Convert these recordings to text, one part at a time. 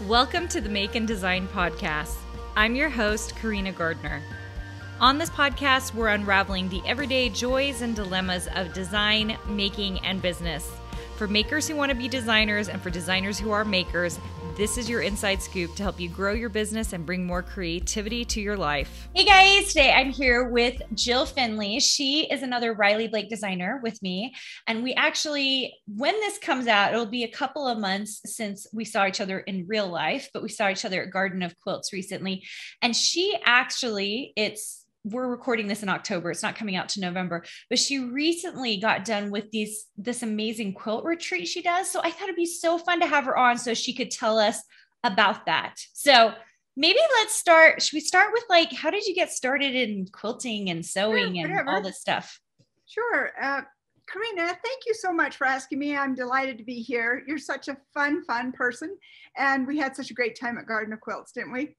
Welcome to the Make and Design Podcast. I'm your host, Carina Gardner. On this podcast, we're unraveling the everyday joys and dilemmas of design, making, and business. For makers who want to be designers and for designers who are makers, this is your inside scoop to help you grow your business and bring more creativity to your life. Hey guys, today I'm here with Jill Finley. She is another Riley Blake designer with me. And we actually, when this comes out, it'll be a couple of months since we saw each other in real life, but we saw each other at Garden of Quilts recently. And she actually, we're recording this in October. It's not coming out to November, but she recently got done with this amazing quilt retreat she does. So I thought it'd be so fun to have her on so she could tell us about that. So maybe let's start. Should we start with how did you get started in quilting and sewing and all this stuff? Sure. Carina, thank you so much for asking me. I'm delighted to be here. You're such a fun person. And we had such a great time at Garden of Quilts, didn't we?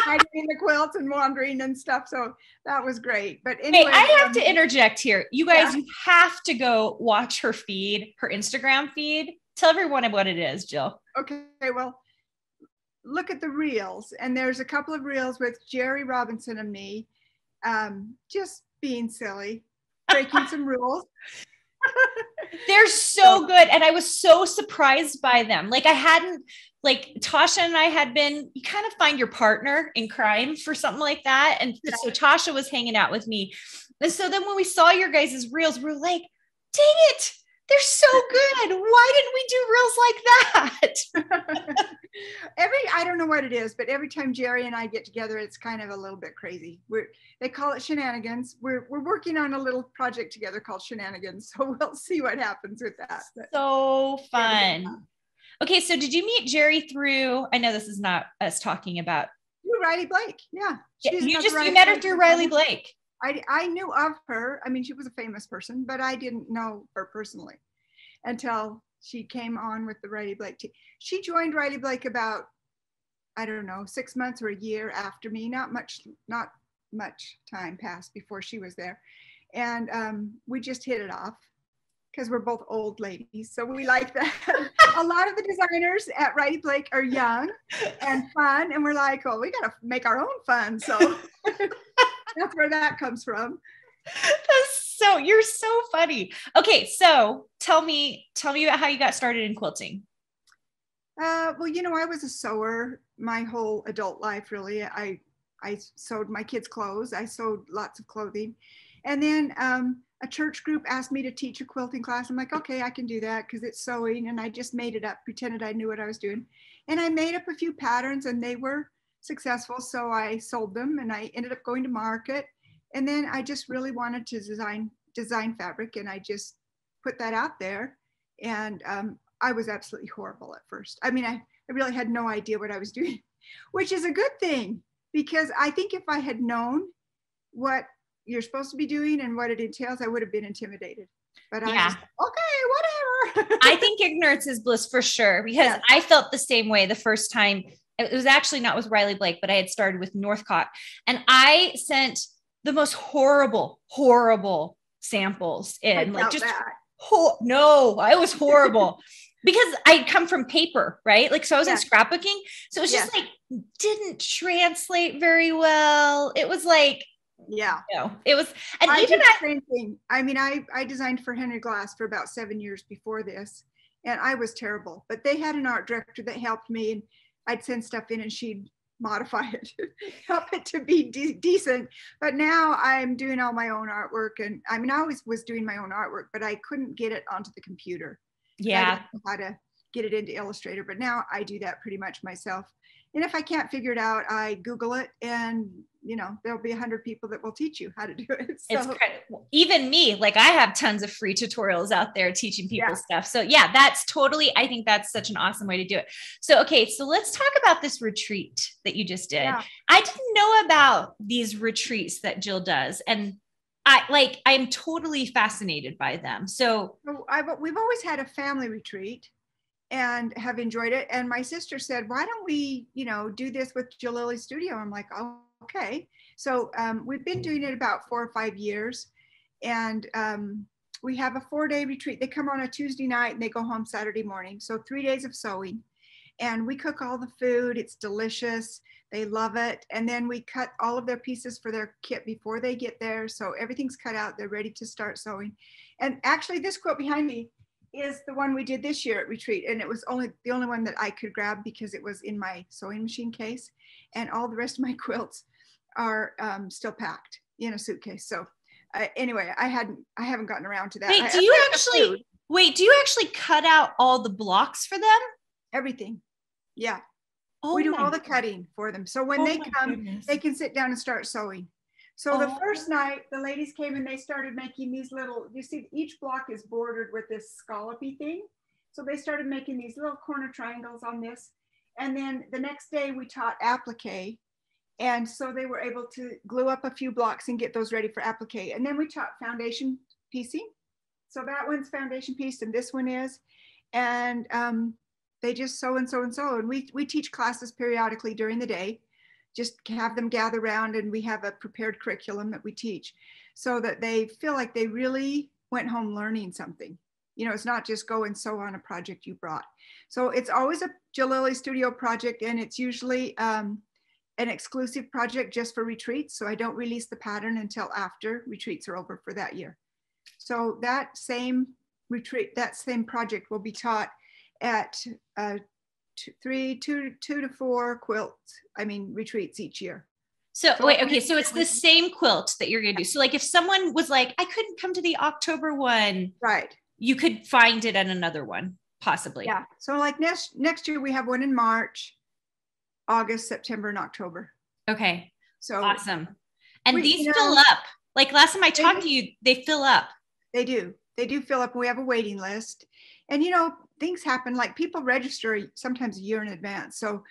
Hiding the quilts and wandering and stuff. So that was great. But anyway, hey, I have to interject here. You guys, you have to go watch her feed, her Instagram feed. Tell everyone what it is, Jill. Okay, well, look at the reels. And there's a couple of reels with Jerry Robinson and me, just being silly, breaking some rules. They're so good. And I was so surprised by them. Tasha and I had been, you kind of find your partner in crime for something like that. And so Tasha was hanging out with me. And so then when we saw your guys' reels, we're like, dang it, they're so good. Why didn't we do reels like that? I don't know what it is, but every time Jerry and I get together, it's kind of a little bit crazy. They call it shenanigans. We're working on a little project together called Shenanigans. So we'll see what happens with that. So fun. Okay, so did you meet Jerry through, I know this is not us talking about. Through Riley Blake, yeah. You met her through Riley Blake. I knew of her. I mean, she was a famous person, but I didn't know her personally until she came on with the Riley Blake team. She joined Riley Blake about, I don't know, 6 months or a year after me. Not much time passed before she was there. And we just hit it off, because we're both old ladies. So we like that. A lot of the designers at Riley Blake are young and fun. And we're like, oh, we got to make our own fun. So that's where that comes from. You're so funny. Okay. So tell me about how you got started in quilting. Well, I was a sewer my whole adult life, really. I sewed my kids' clothes. I sewed lots of clothing. And then a church group asked me to teach a quilting class. I'm like, okay, I can do that because it's sewing. And I just made it up, pretended I knew what I was doing. And I made up a few patterns and they were successful. So I sold them and I ended up going to market. And then I just really wanted to design fabric. And I just put that out there. And I was absolutely horrible at first. I mean, I really had no idea what I was doing, which is a good thing, because I think if I had known what you're supposed to be doing and what it entails, I would have been intimidated. But okay, whatever. I think ignorance is bliss for sure, because I felt the same way the first time. It was actually not with Riley Blake, but I had started with Northcott, and I sent the most horrible samples in. I was horrible. Because I come from paper, right? So I was in scrapbooking. So it was just didn't translate very well. It was it was, and I did the same thing. I mean, I designed for Henry Glass for about 7 years before this, and I was terrible, but they had an art director that helped me, and I'd send stuff in and she'd modify it, help it to be decent. But now I'm doing all my own artwork. And I mean, I always was doing my own artwork, but I couldn't get it onto the computer. Yeah. I didn't know how to get it into Illustrator, but now I do that pretty much myself. And if I can't figure it out, I Google it, and there'll be 100 people that will teach you how to do it. So. It's incredible. Even me, I have tons of free tutorials out there teaching people stuff. So that's I think that's such an awesome way to do it. So, okay. So let's talk about this retreat that you just did. Yeah. I didn't know about these retreats that Jill does. And I'm totally fascinated by them. So we've always had a family retreat and have enjoyed it. And my sister said, why don't we, do this with Jill Lily's studio? I'm like, oh, okay. So we've been doing it about 4 or 5 years. And we have a 4-day retreat. They come on a Tuesday night and they go home Saturday morning. So 3 days of sewing. and we cook all the food. It's delicious. They love it. And then we cut all of their pieces for their kit before they get there. So everything's cut out. They're ready to start sewing. And actually this quilt behind me is the one we did this year at retreat. And it was the only one that I could grab because it was in my sewing machine case. And all the rest of my quilts are still packed in a suitcase. So anyway, I haven't gotten around to that. Wait, do you actually cut out all the blocks for them? Everything. Yeah. Oh, we do all the cutting for them. So when they come, they can sit down and start sewing. So the first night, the ladies came and they started making these little, you see, each block is bordered with this scallopy thing. So they started making these little corner triangles on this. And then the next day we taught applique. And so they were able to glue up a few blocks and get those ready for applique. And then we taught foundation piecing. So that one's foundation piece and this one is. And they just sew and sew and sew. And we teach classes periodically during the day, just have them gather around, and we have a prepared curriculum that we teach so that they feel like they really went home learning something. You know, it's not just go and sew on a project you brought. So it's always a Jill Lily Studio project, and it's usually an exclusive project just for retreats. So I don't release the pattern until after retreats are over for that year. So that same project will be taught at 2 to 4 retreats each year. So wait, okay, so it's the same quilt that you're gonna do. So like if someone was like, I couldn't come to the October one, right, you could find it at another one, possibly. Yeah. So like next year we have one in March, August, September, and October. Okay. So awesome. And these fill up. Like last time I talked to you, they fill up. They do fill up. We have a waiting list. And, you know, things happen, like people register sometimes a year in advance. So,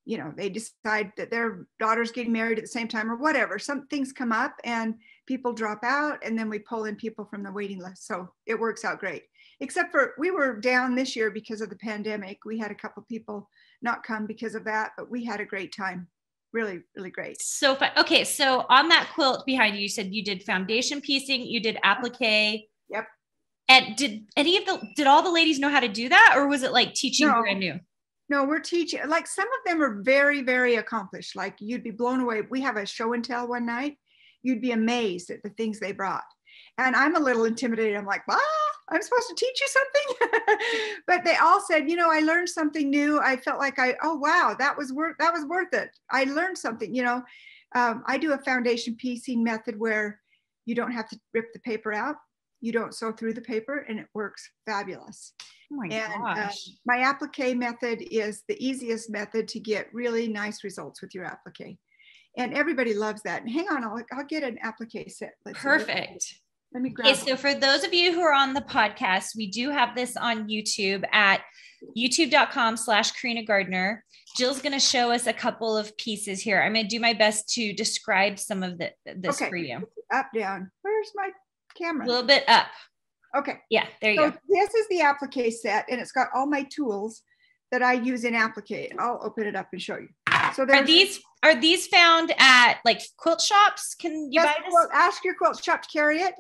you know, they decide that their daughter's getting married at the same time or whatever. Some things come up and people drop out, and then we pull in people from the waiting list. So it works out great. Except for we were down this year because of the pandemic. We had a couple people not come because of that, but we had a great time. Really, really great. So fun. Okay. So on that quilt behind you, you said you did foundation piecing, you did applique. Yep. And did all the ladies know how to do that, or was it like teaching brand new? No, we're teaching, like some of them are very, very accomplished. Like you'd be blown away. We have a show and tell one night. You'd be amazed at the things they brought. And I'm a little intimidated. I'm like, I'm supposed to teach you something? But they all said, you know, I learned something new. I felt like oh, wow, that was worth it. I learned something, you know. I do a foundation piecing method where you don't have to rip the paper out. You don't sew through the paper, and it works fabulous. Oh my gosh. My applique method is the easiest method to get really nice results with your applique. And everybody loves that. And hang on, I'll get an applique set. Perfect. Let me grab it. So for those of you who are on the podcast, we do have this on YouTube at youtube.com/Carina Gardner. Jill's going to show us a couple of pieces here. I'm going to do my best to describe some of this for you. Up, down. Where's my camera? A little bit up. Okay. Yeah, there you go. This is the applique set, and it's got all my tools that I use in applique. I'll open it up and show you. So are these found at like quilt shops? Can you buy this? Well, ask your quilt shop to carry it,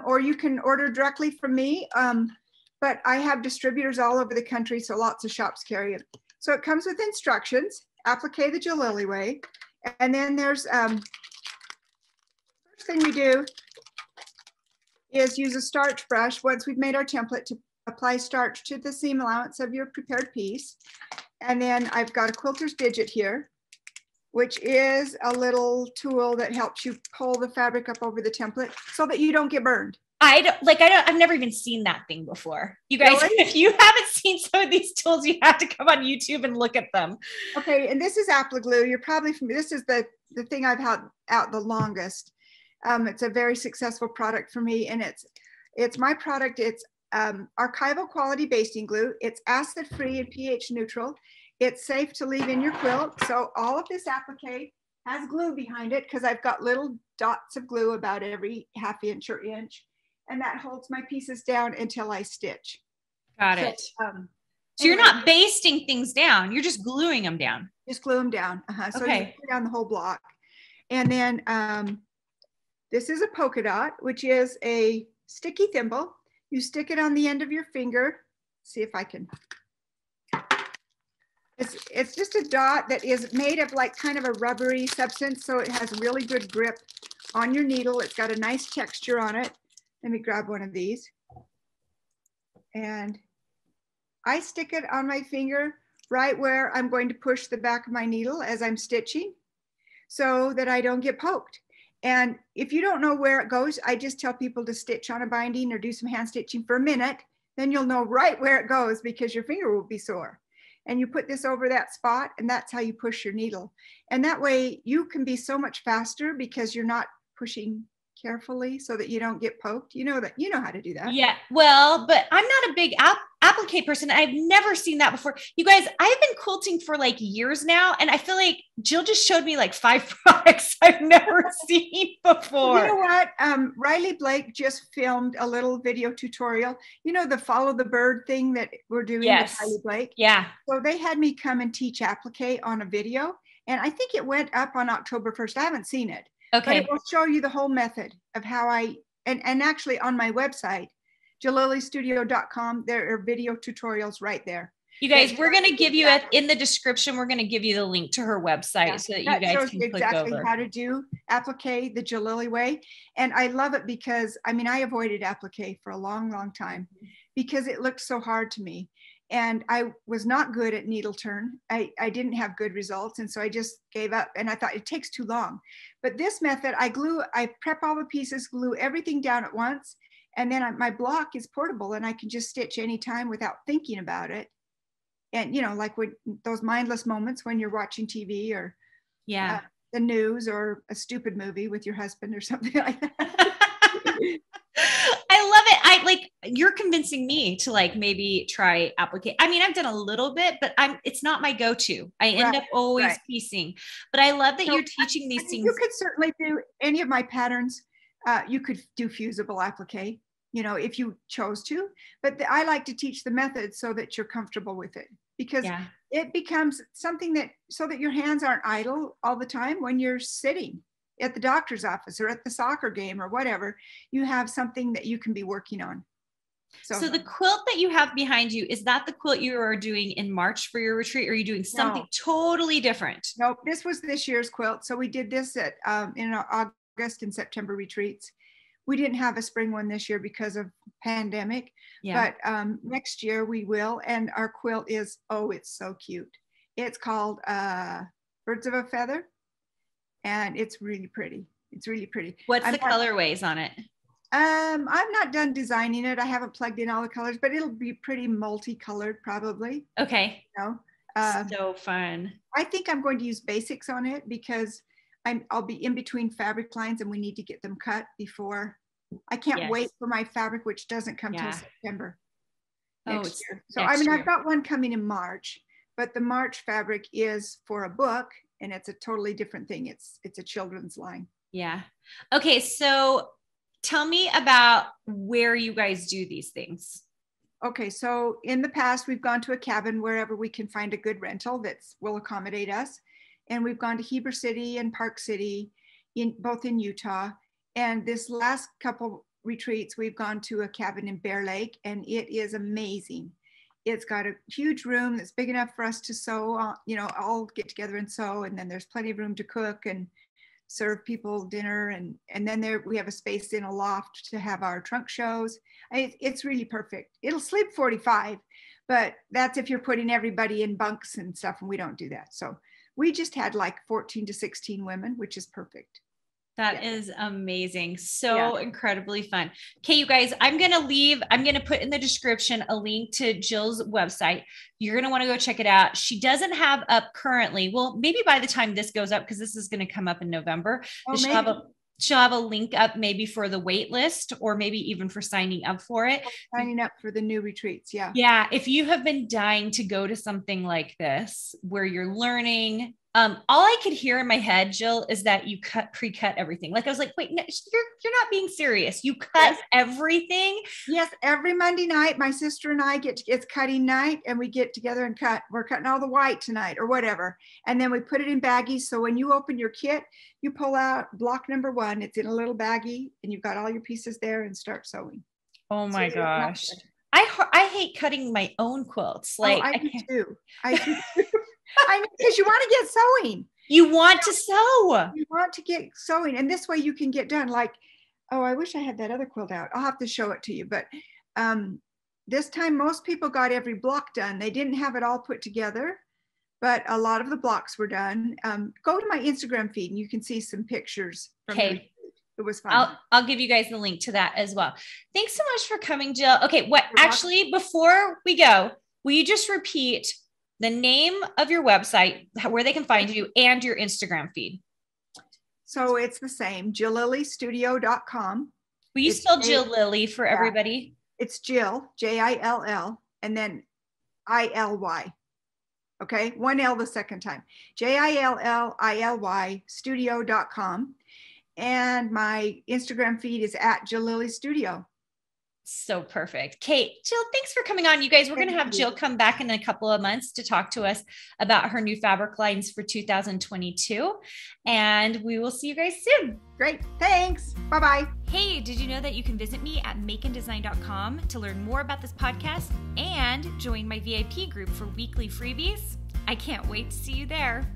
or you can order directly from me. But I have distributors all over the country, so lots of shops carry it. So it comes with instructions, applique the Jill Lily way, and then there's first thing we do is use a starch brush once we've made our template to apply starch to the seam allowance of your prepared piece. And then I've got a quilter's digit here, which is a little tool that helps you pull the fabric up over the template so that you don't get burned. I've never even seen that thing before. You guys, really? If you haven't seen some of these tools, you have to come on YouTube and look at them. Okay, and this is Applique glue. You're probably familiar. This is the thing I've had out the longest. It's a very successful product for me, and it's my product. It's archival quality basting glue. It's acid free and pH neutral. It's safe to leave in your quilt. So all of this applique has glue behind it because I've got little dots of glue about every half inch or inch, and that holds my pieces down until I stitch. Got it. So you're not basting things down. You're just gluing them down. Just glue them down. So you glue down the whole block. And then this is a polka dot, which is a sticky thimble. You stick it on the end of your finger. See if I can. It's just a dot that is made of like kind of a rubbery substance. So it has really good grip on your needle. It's got a nice texture on it. Let me grab one of these. And I stick it on my finger right where I'm going to push the back of my needle as I'm stitching so that I don't get poked. And if you don't know where it goes, I just tell people to stitch on a binding or do some hand stitching for a minute. Then you'll know right where it goes because your finger will be sore. And you put this over that spot, and that's how you push your needle. And that way you can be so much faster because you're not pushing carefully so that you don't get poked. You know how to do that. Yeah. Well, but I'm not a big applique person. I've never seen that before. You guys, I've been quilting for like years now. And I feel like Jill just showed me like 5 products I've never seen before. You know what? Riley Blake just filmed a little video tutorial. You know, the follow the bird thing that we're doing Yes. with Riley Blake? Yeah. So they had me come and teach applique on a video. And I think it went up on October 1st. I haven't seen it. Okay. But it will show you the whole method of how and actually on my website, jillilistudio.com, there are video tutorials right there. You guys, we're going to give you in the description, we're going to give you the link to her website so that you guys can click over. Exactly how to do applique the Jill Lily way. And I love it because, I mean, I avoided applique for a long, long time because it looked so hard to me. And I was not good at needle turn. I didn't have good results. And so I just gave up and I thought it takes too long. But this method, I prep all the pieces, glue everything down at once. And then my block is portable and I can just stitch anytime without thinking about it. And, you know, like when those mindless moments when you're watching TV or the news or a stupid movie with your husband or something like that. I love it. You're convincing me to like maybe try applique. I mean, I've done a little bit, but it's not my go-to. I end up always piecing, but I love that you're teaching these things. You could certainly do any of my patterns. You could do fusible applique, you know, if you chose to, but I like to teach the method so that you're comfortable with it because it becomes something so that your hands aren't idle all the time when you're sitting at the doctor's office or at the soccer game or whatever. You have something that you can be working on. So the quilt that you have behind you, is that the quilt you are doing in March for your retreat? Or are you doing something totally different? No, this was this year's quilt. So we did this at in our August and September retreats. We didn't have a spring one this year because of pandemic, but next year we will. And our quilt is, it's so cute. It's called Birds of a Feather. And it's really pretty. It's really pretty. What's the colorways on it? I'm not done designing it. I haven't plugged in all the colors, but it'll be pretty multicolored probably. Okay. You know? So fun. I think I'm going to use basics on it because I'll be in between fabric lines and we need to get them cut before. I can't wait for my fabric, which doesn't come till September next year. So I've got one coming in March, but the March fabric is for a book. And it's a totally different thing. It's a children's line. Yeah. Okay. So tell me about where you guys do these things. Okay. So in the past, we've gone to a cabin wherever we can find a good rental that will accommodate us. And we've gone to Heber City and Park City, both in Utah. And this last couple retreats, we've gone to a cabin in Bear Lake, and it is amazing. It's got a huge room that's big enough for us to sew, you know, all get together and sew. And then there's plenty of room to cook and serve people dinner. And then we have a space in a loft to have our trunk shows. It's really perfect. It'll sleep 45, but that's if you're putting everybody in bunks and stuff. And we don't do that. So we just had like 14 to 16 women, which is perfect. That is amazing. So incredibly fun. Okay, you guys, I'm going to put in the description a link to Jill's website. You're going to want to go check it out. She doesn't have up currently. Well, maybe by the time this goes up, because this is going to come up in November, she'll have a link up maybe for the wait list or maybe even for signing up for it. Signing up for the new retreats. Yeah. Yeah. If you have been dying to go to something like this, where you're learning, all I could hear in my head, Jill, is that you pre-cut everything. Like I was like, wait, no, you're not being serious. You cut everything. Yes. Every Monday night, my sister and I it's cutting night and we get together and cut. We're cutting all the white tonight or whatever. And then we put it in baggies. So when you open your kit, you pull out block number 1. It's in a little baggie and you've got all your pieces there and start sewing. Oh my gosh. I hate cutting my own quilts. Like I do too. I mean, because you want to get sewing. You want to sew. You want to get sewing. And this way you can get done. Like, oh, I wish I had that other quilt out. I'll have to show it to you. But this time, most people got every block done. They didn't have it all put together, but a lot of the blocks were done. Go to my Instagram feed and you can see some pictures. Okay. It was fun. I'll give you guys the link to that as well. Thanks so much for coming, Jill. Okay, actually, before we go, will you just repeat the name of your website, where they can find you, and your Instagram feed? So it's the same, JillLilyStudio.com. Will you spell Jill Lily for everybody? It's Jill, Jill, and then ILY. Okay, one L the second time. JILLILY studio.com. And my Instagram feed is at Jill Lily Studio. So perfect. Kate, Jill, thanks for coming on. You guys, we're going to have Jill come back in a couple of months to talk to us about her new fabric lines for 2022. And we will see you guys soon. Great. Thanks. Bye-bye. Hey, did you know that you can visit me at makeanddesign.com to learn more about this podcast and join my VIP group for weekly freebies? I can't wait to see you there.